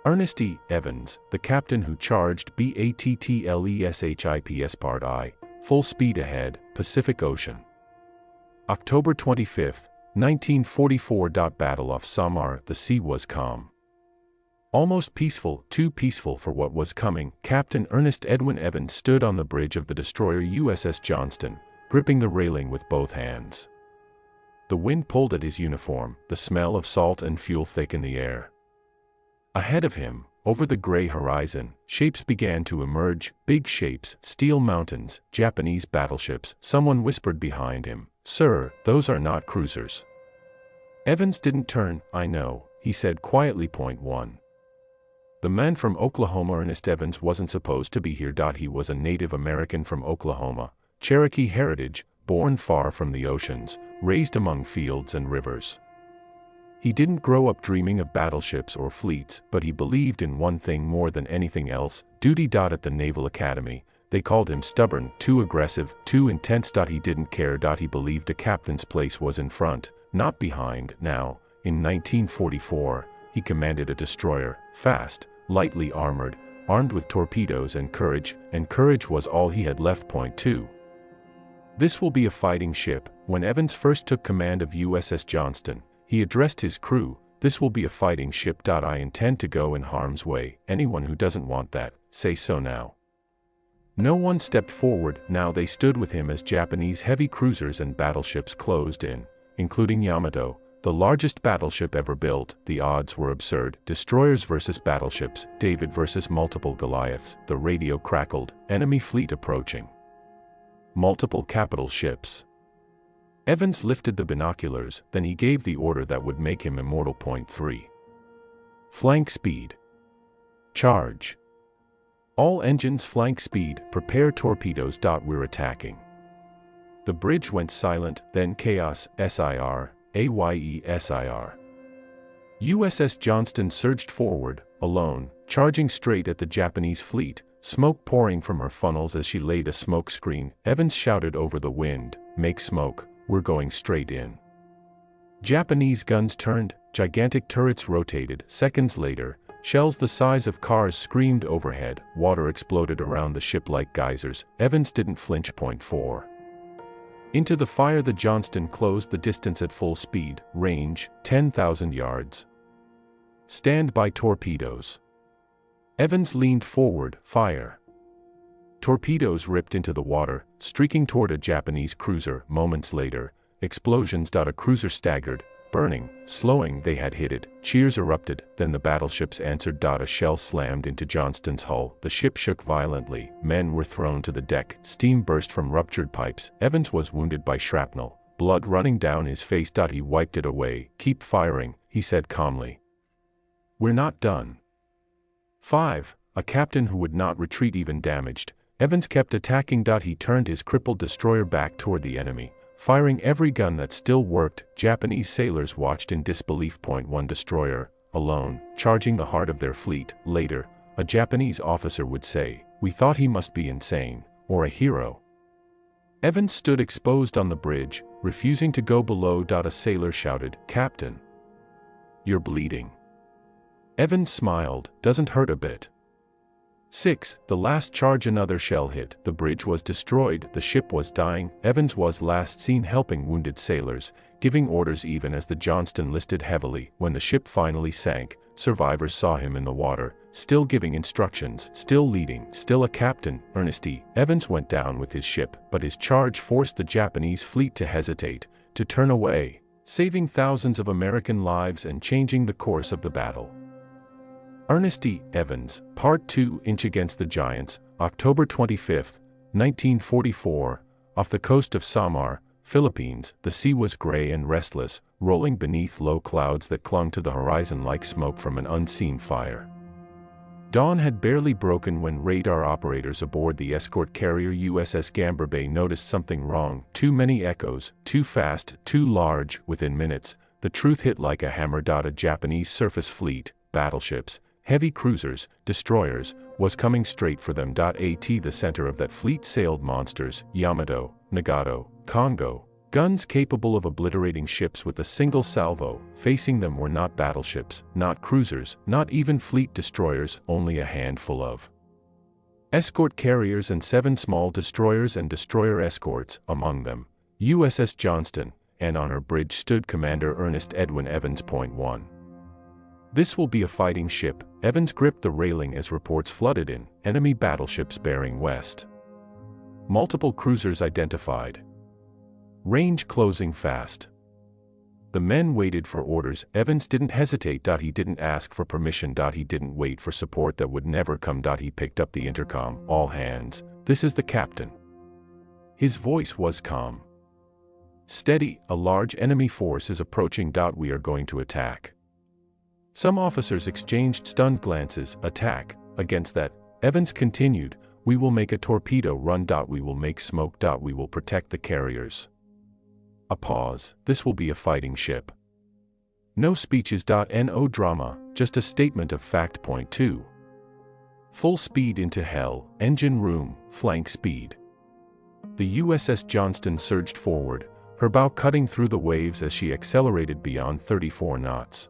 Ernest E. Evans, the captain who charged battleships Part I, full speed ahead, Pacific Ocean. October 25, 1944. Battle off Samar. The sea was calm. Almost peaceful, too peaceful for what was coming. Captain Ernest Edwin Evans stood on the bridge of the destroyer USS Johnston, gripping the railing with both hands. The wind pulled at his uniform, the smell of salt and fuel thick in the air. Ahead of him, over the gray horizon, shapes began to emerge, big shapes, steel mountains, Japanese battleships. Someone whispered behind him, "Sir, those are not cruisers." Evans didn't turn. "I know," he said quietly. Point 1. The man from Oklahoma. Ernest Evans wasn't supposed to be here. He was a Native American from Oklahoma, Cherokee heritage, born far from the oceans, raised among fields and rivers. He didn't grow up dreaming of battleships or fleets, but he believed in one thing more than anything else: duty. At the Naval Academy, they called him stubborn, too aggressive, too intense. He didn't care. He believed a captain's place was in front, not behind. Now, in 1944, he commanded a destroyer, fast, lightly armored, armed with torpedoes and courage was all he had left. Point 2. This will be a fighting ship. When Evans first took command of USS Johnston, he addressed his crew, "This will be a fighting ship. I intend to go in harm's way. Anyone who doesn't want that, say so now." No one stepped forward. Now they stood with him as Japanese heavy cruisers and battleships closed in, including Yamato, the largest battleship ever built. The odds were absurd. Destroyers versus battleships, David versus multiple Goliaths. The radio crackled, enemy fleet approaching. Multiple capital ships. Evans lifted the binoculars, then he gave the order that would make him immortal. Point 3. Flank speed. Charge. All engines flank speed, prepare torpedoes. We're attacking. The bridge went silent, then chaos, SIR, AYESIR. USS Johnston surged forward, alone, charging straight at the Japanese fleet, smoke pouring from her funnels as she laid a smoke screen. Evans shouted over the wind, "Make smoke. We're going straight in." Japanese guns turned, gigantic turrets rotated. Seconds later, shells the size of cars screamed overhead. Water exploded around the ship like geysers. Evans didn't flinch. Point 4. Into the fire. The Johnston closed the distance at full speed, range 10,000 yards. Stand by torpedoes. Evans leaned forward, fire. Torpedoes ripped into the water, streaking toward a Japanese cruiser. Moments later, explosions. A cruiser staggered, burning, slowing. They had hit it. Cheers erupted, then the battleships answered. A shell slammed into Johnston's hull. The ship shook violently. Men were thrown to the deck. Steam burst from ruptured pipes. Evans was wounded by shrapnel, blood running down his face. He wiped it away. "Keep firing," he said calmly. "We're not done." 5. A captain who would not retreat even damaged. Evans kept attacking. He turned his crippled destroyer back toward the enemy, firing every gun that still worked. Japanese sailors watched in disbelief. Point 1. Destroyer, alone, charging the heart of their fleet. Later, a Japanese officer would say, "We thought he must be insane, or a hero." Evans stood exposed on the bridge, refusing to go below. A sailor shouted, "Captain, you're bleeding." Evans smiled, "Doesn't hurt a bit." 6. The last charge. Another shell hit. The bridge was destroyed. The ship was dying. Evans was last seen helping wounded sailors, giving orders even as the Johnston listed heavily. When the ship finally sank, survivors saw him in the water, still giving instructions, still leading, still a captain. Ernest E. Evans went down with his ship, but his charge forced the Japanese fleet to hesitate, to turn away, saving thousands of American lives and changing the course of the battle. Ernest E. Evans, Part 2. Inch Against the Giants, October 25, 1944, off the coast of Samar, Philippines. The sea was gray and restless, rolling beneath low clouds that clung to the horizon like smoke from an unseen fire. Dawn had barely broken when radar operators aboard the escort carrier USS Gambier noticed something wrong. Too many echoes, too fast, too large. Within minutes, the truth hit like a hammer. A Japanese surface fleet, battleships, heavy cruisers, destroyers, was coming straight for them. At the center of that fleet sailed monsters: Yamato, Nagato, Kongo, Guns capable of obliterating ships with a single salvo. Facing them were not battleships, not cruisers, not even fleet destroyers, only a handful of escort carriers and 7 small destroyers and destroyer escorts, among them USS Johnston, and on her bridge stood Commander Ernest Edwin Evans. Point 1. This will be a fighting ship. Evans gripped the railing as reports flooded in. Enemy battleships bearing west. Multiple cruisers identified. Range closing fast. The men waited for orders. Evans didn't hesitate. He didn't ask for permission. He didn't wait for support that would never come. He picked up the intercom. All hands, this is the captain. His voice was calm. Steady, a large enemy force is approaching. We are going to attack. Some officers exchanged stunned glances. Attack. Against that, Evans continued, we will make a torpedo run. We will make smoke. We will protect the carriers. A pause. This will be a fighting ship. No speeches. No drama, just a statement of fact. Point 2. Full speed into hell, engine room, flank speed. The USS Johnston surged forward, her bow cutting through the waves as she accelerated beyond 34 knots.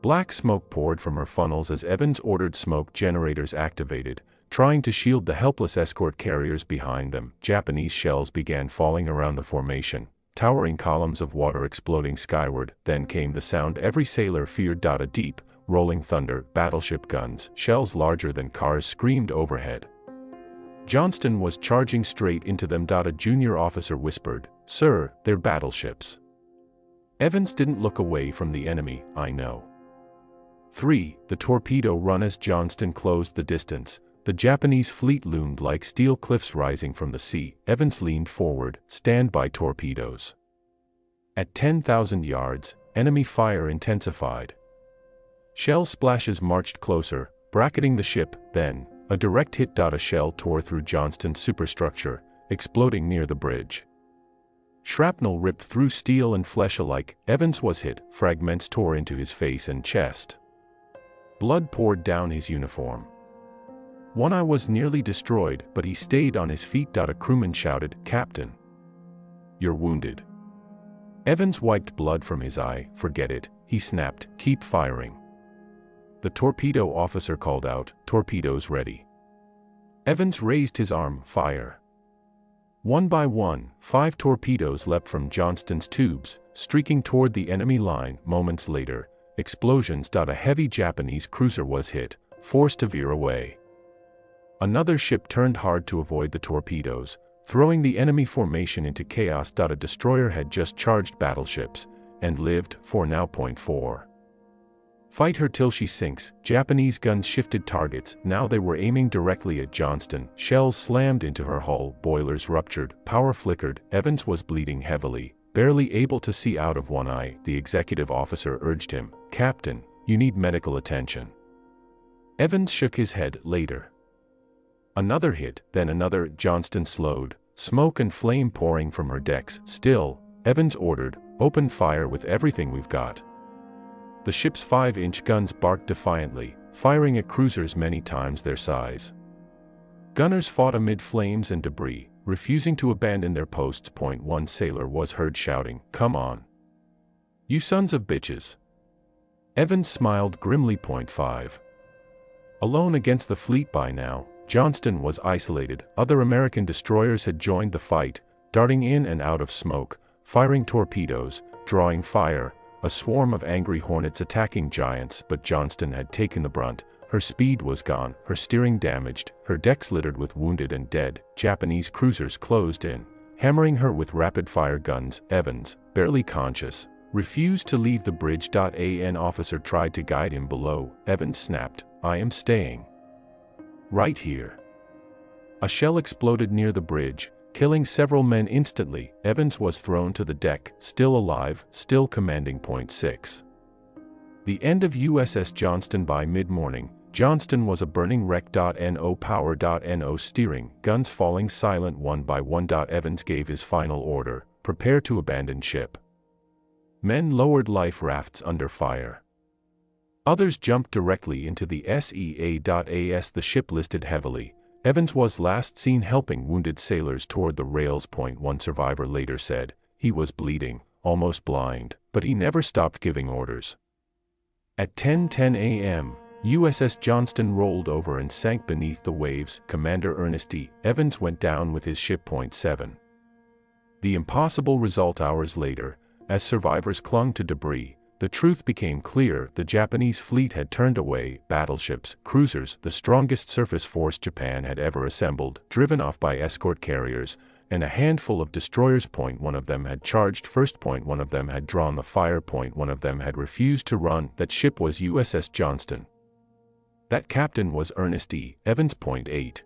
Black smoke poured from her funnels as Evans ordered smoke generators activated, trying to shield the helpless escort carriers behind them. Japanese shells began falling around the formation, towering columns of water exploding skyward. Then came the sound every sailor feared. A deep, rolling thunder. Battleship guns, shells larger than cars, screamed overhead. Johnston was charging straight into them. A junior officer whispered, "Sir, they're battleships." Evans didn't look away from the enemy. I know. 3. The torpedo run. As Johnston closed the distance, the Japanese fleet loomed like steel cliffs rising from the sea. Evans leaned forward. Standby torpedoes. At 10,000 yards, enemy fire intensified. Shell splashes marched closer, bracketing the ship. Then, a direct hit. A shell tore through Johnston's superstructure, exploding near the bridge. Shrapnel ripped through steel and flesh alike. Evans was hit. Fragments tore into his face and chest. Blood poured down his uniform. One eye was nearly destroyed, but he stayed on his feet. A crewman shouted, "Captain, you're wounded." Evans wiped blood from his eye. "Forget it," he snapped. "Keep firing." The torpedo officer called out, "Torpedoes ready." Evans raised his arm. "Fire." One by one, 5 torpedoes leapt from Johnston's tubes, streaking toward the enemy line. Moments later, explosions. A heavy Japanese cruiser was hit, forced to veer away. Another ship turned hard to avoid the torpedoes, throwing the enemy formation into chaos. A destroyer had just charged battleships, and lived for now. Point 4. Fight her till she sinks. Japanese guns shifted targets. Now they were aiming directly at Johnston. Shells slammed into her hull. Boilers ruptured. Power flickered. Evans was bleeding heavily, barely able to see out of one eye. The executive officer urged him, "Captain, you need medical attention." Evans shook his head. "Later." Another hit, then another. Johnston slowed, smoke and flame pouring from her decks. "Still," Evans ordered, "open fire with everything we've got." The ship's 5-inch guns barked defiantly, firing at cruisers many times their size. Gunners fought amid flames and debris, refusing to abandon their posts. Point 1 sailor was heard shouting, "Come on, you sons of bitches." Evans smiled grimly. Point 5. Alone against the fleet by now, Johnston was isolated. Other American destroyers had joined the fight, darting in and out of smoke, firing torpedoes, drawing fire, a swarm of angry hornets attacking giants. But Johnston had taken the brunt. Her speed was gone, her steering damaged, her decks littered with wounded and dead. Japanese cruisers closed in, hammering her with rapid-fire guns. Evans, barely conscious, refused to leave the bridge. An officer tried to guide him below. Evans snapped, "I am staying right here." A shell exploded near the bridge, killing several men instantly. Evans was thrown to the deck, still alive, still commanding. Point 6. The end of USS Johnston. By mid-morning, Johnston was a burning wreck. No power. No steering, guns falling silent one by one. Evans gave his final order, "Prepare to abandon ship." Men lowered life rafts under fire. Others jumped directly into the SEA.AS. The ship listed heavily. Evans was last seen helping wounded sailors toward the rails. Point 1 survivor later said, He was bleeding, almost blind, but he never stopped giving orders. At 10:10 a.m., USS Johnston rolled over and sank beneath the waves. Commander Ernest E. Evans went down with his ship. 7. The impossible result hours later, as survivors clung to debris, the truth became clear. The Japanese fleet had turned away, battleships, cruisers, the strongest surface force Japan had ever assembled, driven off by escort carriers, and a handful of destroyers. One of them had charged first. One of them had drawn the fire. One of them had refused to run. That ship was USS Johnston. That captain was Ernest E. Evans. 8.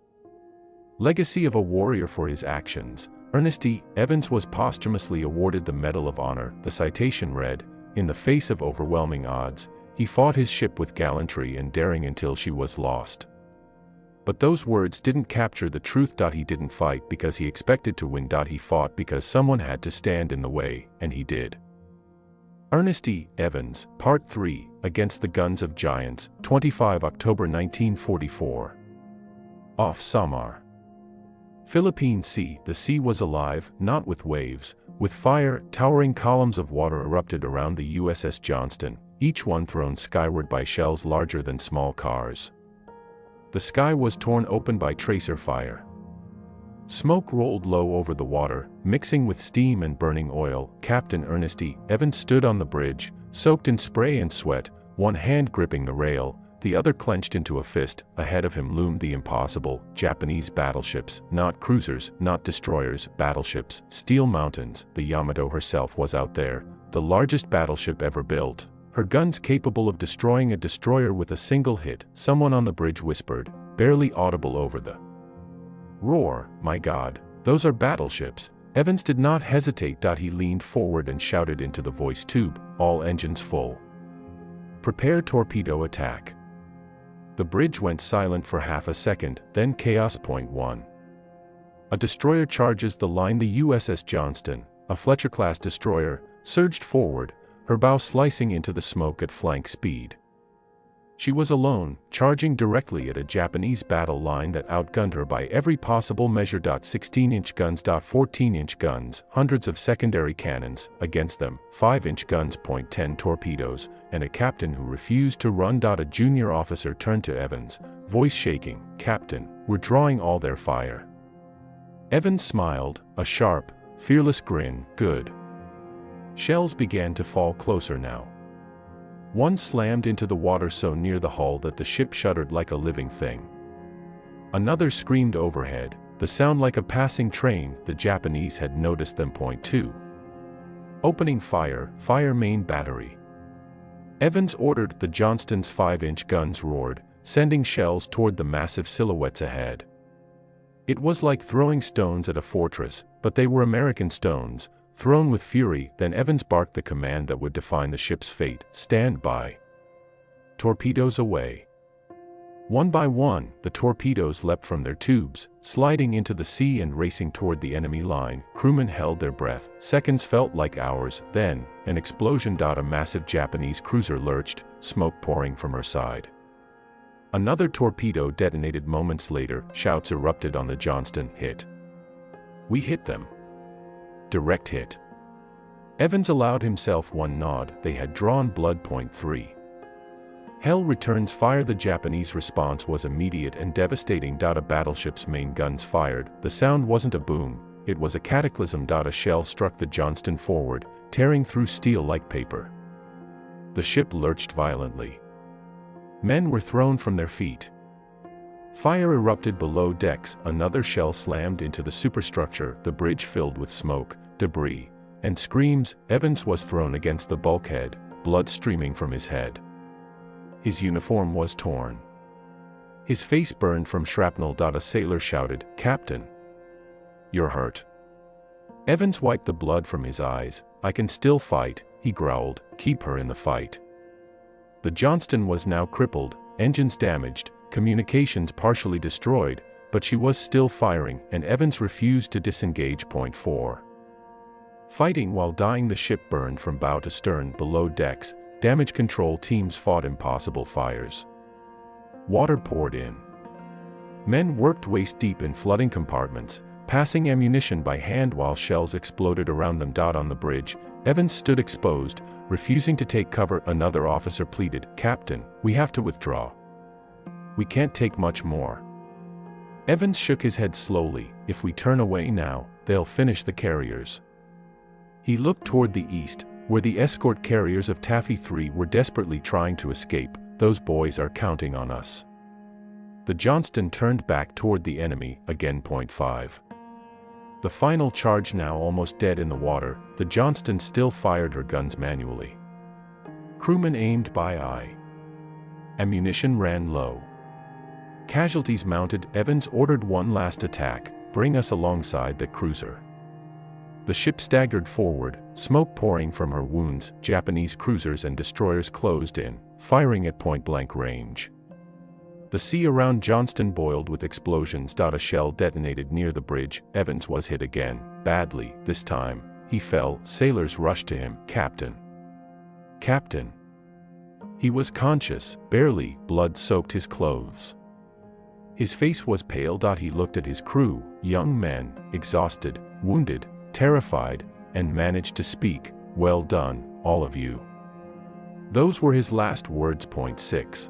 Legacy of a warrior. For his actions, Ernest E. Evans was posthumously awarded the Medal of Honor. The citation read, "In the face of overwhelming odds, he fought his ship with gallantry and daring until she was lost." But those words didn't capture the truth. He didn't fight because he expected to win. He fought because someone had to stand in the way, and he did. Ernest E. Evans, Part 3, Against the Guns of Giants, 25 October 1944. Off Samar, Philippine Sea. The sea was alive, not with waves, with fire. Towering columns of water erupted around the USS Johnston, each one thrown skyward by shells larger than small cars. The sky was torn open by tracer fire. Smoke rolled low over the water, mixing with steam and burning oil. Captain Ernest E. Evans stood on the bridge, soaked in spray and sweat, one hand gripping the rail, the other clenched into a fist. Ahead of him loomed the impossible: Japanese battleships, not cruisers, not destroyers, battleships, steel mountains. The Yamato herself was out there, the largest battleship ever built, her guns capable of destroying a destroyer with a single hit. Someone on the bridge whispered, barely audible over the roar, "My God, those are battleships." Evans did not hesitate. He leaned forward and shouted into the voice tube, "All engines full. Prepare torpedo attack." The bridge went silent for half a second, then chaos. 1. A destroyer charges the line. The USS Johnston, a Fletcher-class destroyer, surged forward, her bow slicing into the smoke at flank speed. She was alone, charging directly at a Japanese battle line that outgunned her by every possible measure. 16-inch guns, 14-inch guns, hundreds of secondary cannons, against them, 5-inch guns, 10 torpedoes, and a captain who refused to run. A junior officer turned to Evans, voice shaking, "Captain, we're drawing all their fire." Evans smiled, a sharp, fearless grin. "Good." Shells began to fall closer now. One slammed into the water so near the hull that the ship shuddered like a living thing. Another screamed overhead, the sound like a passing train. The Japanese had noticed them. 2. Opening fire, fire main battery. Evans ordered. The Johnston's 5-inch guns roared, sending shells toward the massive silhouettes ahead. It was like throwing stones at a fortress, but they were American stones, thrown with fury. Then Evans barked the command that would define the ship's fate: "Stand by." Torpedoes away. One by one, the torpedoes leapt from their tubes, sliding into the sea and racing toward the enemy line. Crewmen held their breath. Seconds felt like hours. Then, an explosion. A massive Japanese cruiser lurched, smoke pouring from her side. Another torpedo detonated moments later. Shouts erupted on the Johnston. "Hit. We hit them. Direct hit." Evans allowed himself one nod. They had drawn blood. 3. Hell returns fire. The Japanese response was immediate and devastating. A battleship's main guns fired. The sound wasn't a boom, it was a cataclysm. A shell struck the Johnston forward, tearing through steel like paper. The ship lurched violently. Men were thrown from their feet. Fire erupted below decks. Another shell slammed into the superstructure. The bridge filled with smoke, debris, and screams. Evans was thrown against the bulkhead, blood streaming from his head. His uniform was torn. His face burned from shrapnel. A sailor shouted, "Captain, you're hurt." Evans wiped the blood from his eyes. "I can still fight," he growled. "Keep her in the fight." The Johnston was now crippled, engines damaged, communications partially destroyed, but she was still firing, and Evans refused to disengage. 4. Fighting while dying. The ship burned from bow to stern. Below decks, damage control teams fought impossible fires. Water poured in. Men worked waist deep in flooding compartments, passing ammunition by hand while shells exploded around them. On the bridge, Evans stood exposed, refusing to take cover. Another officer pleaded, "Captain, we have to withdraw. We can't take much more." Evans shook his head slowly. "If we turn away now, they'll finish the carriers." He looked toward the east, where the escort carriers of Taffy 3 were desperately trying to escape. "Those boys are counting on us." The Johnston turned back toward the enemy, again. 5. The final charge now almost dead in the water, the Johnston still fired her guns manually. Crewmen aimed by eye. Ammunition ran low. Casualties mounted. Evans ordered one last attack, "Bring us alongside the cruiser." The ship staggered forward, smoke pouring from her wounds. Japanese cruisers and destroyers closed in, firing at point-blank range. The sea around Johnston boiled with explosions. A shell detonated near the bridge. Evans was hit again, badly. This time, he fell. Sailors rushed to him. "Captain! Captain!" He was conscious, barely. Blood soaked his clothes. His face was pale. He looked at his crew, young men, exhausted, wounded, terrified, and managed to speak, "Well done, all of you." Those were his last words. 6.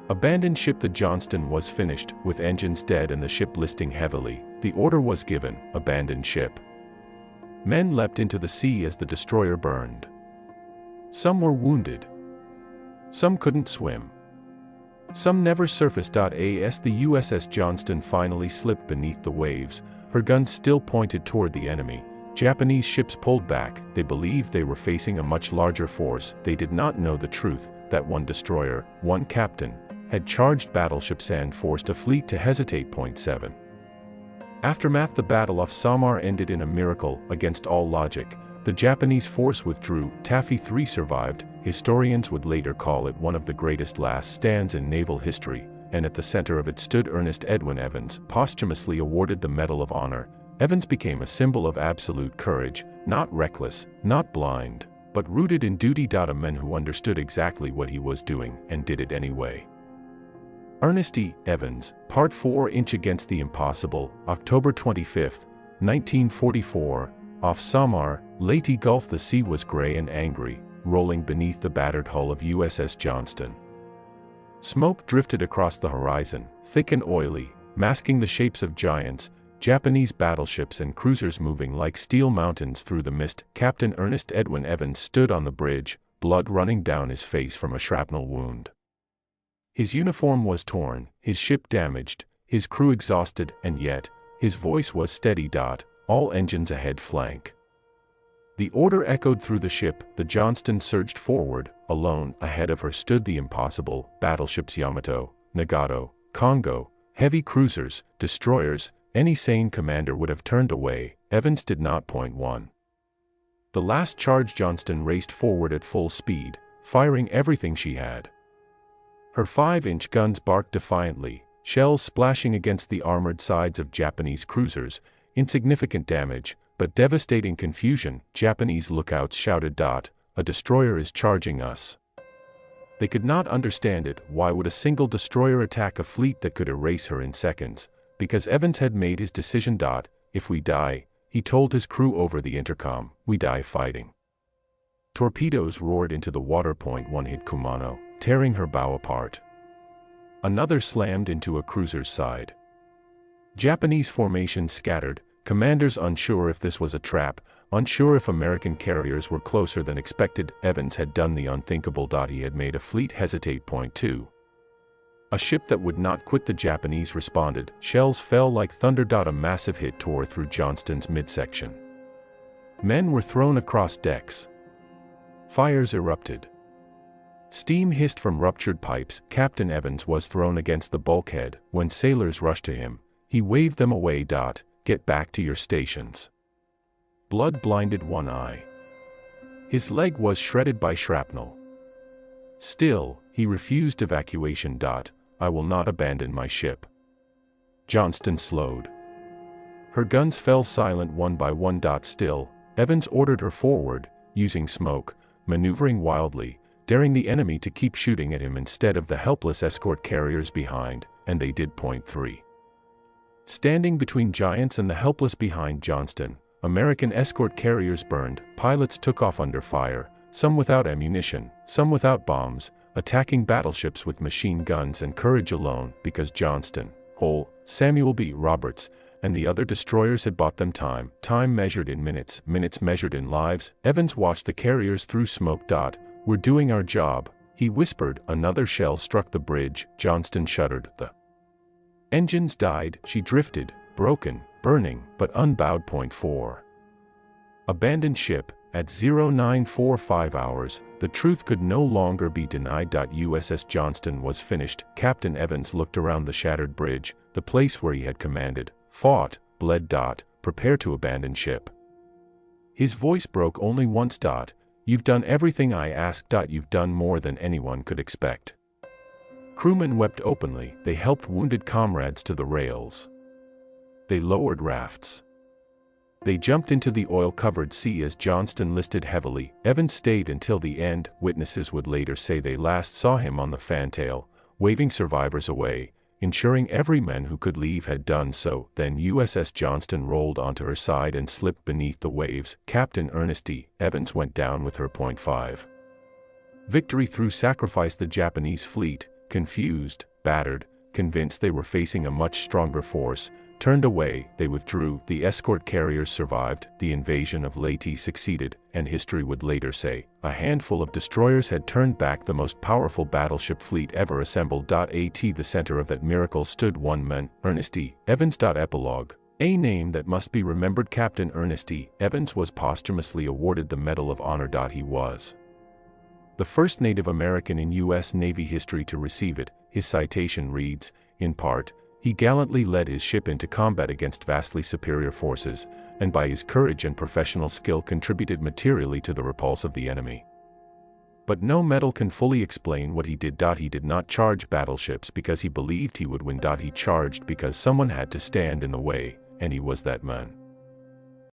Abandoned ship. The Johnston was finished, with engines dead and the ship listing heavily. The order was given, "Abandon ship." Men leapt into the sea as the destroyer burned. Some were wounded. Some couldn't swim. Some never surfaced. As the USS Johnston finally slipped beneath the waves, her guns still pointed toward the enemy. Japanese ships pulled back. They believed they were facing a much larger force. They did not know the truth, that one destroyer, one captain, had charged battleships and forced a fleet to hesitate. 7. Aftermath. The Battle of Samar ended in a miracle. Against all logic, the Japanese force withdrew. Taffy 3 survived. Historians would later call it one of the greatest last stands in naval history, and at the center of it stood Ernest E. Evans, posthumously awarded the Medal of Honor. Evans became a symbol of absolute courage, not reckless, not blind, but rooted in duty. A man who understood exactly what he was doing and did it anyway. Ernest E. Evans, Part 4. Inch Against the Impossible, October 25, 1944, off Samar, Leyte Gulf. The sea was gray and angry, rolling beneath the battered hull of USS Johnston. Smoke drifted across the horizon, thick and oily, masking the shapes of giants, Japanese battleships and cruisers moving like steel mountains through the mist. Captain Ernest E. Evans stood on the bridge, blood running down his face from a shrapnel wound. His uniform was torn, his ship damaged, his crew exhausted, and yet, his voice was steady. "All engines ahead, flank." The order echoed through the ship. The Johnston surged forward. Alone, ahead of her stood the impossible battleships Yamato, Nagato, Congo, heavy cruisers, destroyers. Any sane commander would have turned away. Evans did not. 1. The last charge. Johnston raced forward at full speed, firing everything she had. Her 5-inch guns barked defiantly, shells splashing against the armored sides of Japanese cruisers. Insignificant damage, but devastating confusion. Japanese lookouts shouted, "A destroyer is charging us." They could not understand it. Why would a single destroyer attack a fleet that could erase her in seconds? Because Evans had made his decision. "If we die," he told his crew over the intercom, "we die fighting." Torpedoes roared into the water. 1 hit Kumano, tearing her bow apart. Another slammed into a cruiser's side. Japanese formations scattered, commanders unsure if this was a trap, unsure if American carriers were closer than expected. Evans had done the unthinkable. He had made a fleet hesitate. 2. A ship that would not quit. The Japanese responded. Shells fell like thunder. A massive hit tore through Johnston's midsection. Men were thrown across decks. Fires erupted. Steam hissed from ruptured pipes. Captain Evans was thrown against the bulkhead. When sailors rushed to him, he waved them away. "Get back to your stations." Blood blinded one eye. His leg was shredded by shrapnel. Still, he refused evacuation. "I will not abandon my ship." Johnston slowed. Her guns fell silent one by one. Still, Evans ordered her forward, using smoke, maneuvering wildly, daring the enemy to keep shooting at him instead of the helpless escort carriers behind, and they did. 3. Standing between giants and the helpless behind Johnston, American escort carriers burned, pilots took off under fire, some without ammunition, some without bombs, attacking battleships with machine guns and courage alone because Johnston, Hull, Samuel B. Roberts, and the other destroyers had bought them time, time measured in minutes, minutes measured in lives. Evans watched the carriers through smoke. "We're doing our job," he whispered. Another shell struck the bridge. Johnston shuddered. The engines died. She drifted, broken, burning, but unbowed. Point 4. Abandoned ship. At 0945 hours, the truth could no longer be denied. USS Johnston was finished. Captain Evans looked around the shattered bridge, the place where he had commanded, fought, bled. "Prepare to abandon ship." His voice broke only once. "You've done everything I asked. You've done more than anyone could expect." Crewmen wept openly. They helped wounded comrades to the rails. They lowered rafts. They jumped into the oil-covered sea as Johnston listed heavily. Evans stayed until the end. Witnesses would later say they last saw him on the fantail, waving survivors away, ensuring every man who could leave had done so. Then USS Johnston rolled onto her side and slipped beneath the waves. Captain Ernest E. Evans went down with her. Point 5. Victory through sacrifice. The Japanese fleet, confused, battered, convinced they were facing a much stronger force, turned away. They withdrew. The escort carriers survived. The invasion of Leyte succeeded, and history would later say a handful of destroyers had turned back the most powerful battleship fleet ever assembled. At the center of that miracle stood one man, Ernest E. Evans. Epilogue. A name that must be remembered. Captain Ernest E. Evans was posthumously awarded the Medal of Honor. He was the first Native American in U.S. Navy history to receive it. His citation reads, in part, "He gallantly led his ship into combat against vastly superior forces, and by his courage and professional skill contributed materially to the repulse of the enemy." But no medal can fully explain what he did. He did not charge battleships because he believed he would win. He charged because someone had to stand in the way, and he was that man.